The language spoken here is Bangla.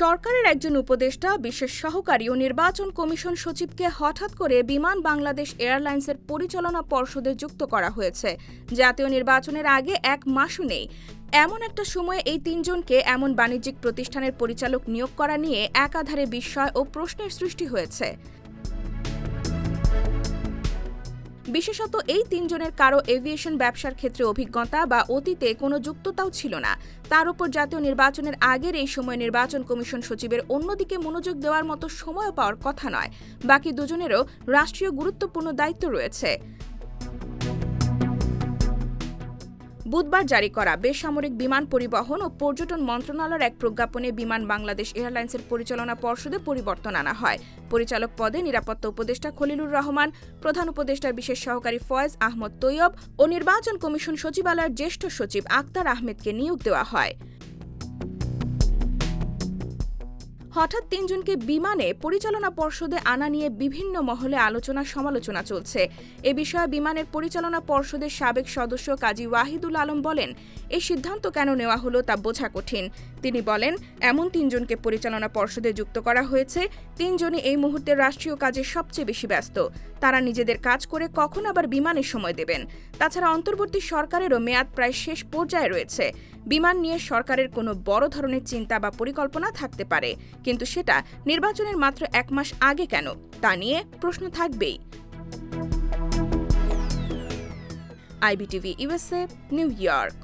সরকারের একজন উপদেষ্টা, বিশেষ সহকারী ও নির্বাচন কমিশন সচিবকে হঠাৎ করে বিমান বাংলাদেশ এয়ারলাইন্সের পরিচালনা পর্ষদে যুক্ত করা হয়েছে। জাতীয় নির্বাচনের আগে 1 মাসও নেই। এমন একটা সময়ে এই তিনজনকে এমন বাণিজ্যিক প্রতিষ্ঠানের পরিচালক নিয়োগ করা নিয়ে একাধারে বিস্ময় ও প্রশ্নের সৃষ্টি হয়েছে। বিশেষত এই তিনজনের কারো এভিয়েশন ব্যবসার ক্ষেত্রে অভিজ্ঞতা বা অতীতে কোনো যুক্ততাও ছিল না। তার উপর জাতীয় নির্বাচনের আগের এই সময় নির্বাচন কমিশন সচিবের অন্যদিকে মনোযোগ দেওয়ার মতো সময় পাওয়ার কথা নয়। বাকি দুজনেরও রাষ্ট্রীয় গুরুত্বপূর্ণ দায়িত্ব রয়েছে। বুধবার জারি করা বেসামরিক বিমান পরিবহন ও পর্যটন মন্ত্রণালয়ের এক প্রজ্ঞাপনে বিমান বাংলাদেশ এয়ারলাইন্সের পরিচালনা পর্ষদে পরিবর্তন আনা হয়। পরিচালক পদে নিরাপত্তা উপদেষ্টা খলিলুর রহমান, প্রধান উপদেষ্টার বিশেষ সহকারী ফয়েজ আহমদ তৈয়ব ও নির্বাচন কমিশন সচিবালয়ের জ্যেষ্ঠ সচিব আক্তার আহমেদকে নিয়োগ দেওয়া হয়। হঠাৎ তিনজনকে বিমানে পরিচালনা পর্ষদে আনা নিয়ে বিভিন্ন মহলে আলোচনা সমালোচনা চলছে। এ বিষয়ে বিমানের পরিচালনা পর্ষদের সাবেক সদস্য কাজী ওয়াহিদুল আলম বলেন, এই সিদ্ধান্ত কেন নেওয়া হলো তা বোঝা কঠিন। তিনি বলেন, এমন তিনজনকে পরিচালনা পর্ষদে যুক্ত করা হয়েছে। তিনজনই এই মুহূর্তে রাষ্ট্রীয় কাজে সবচেয়ে বেশি ব্যস্ত। তারা নিজেদের কাজ করে কখন আবার বিমানের সময় দেবেন। তাছাড়া অন্তর্বর্তী সরকারেরও মেয়াদ প্রায় শেষ পর্যায়ে রয়েছে। বিমান নিয়ে সরকারের কোনো বড় ধরনের চিন্তা বা পরিকল্পনা থাকতে পারে, কিন্তু সেটা নির্বাচনের মাত্র 1 মাস আগে কেন, তা নিয়ে প্রশ্ন থাকবেই। IBTV USA, new York.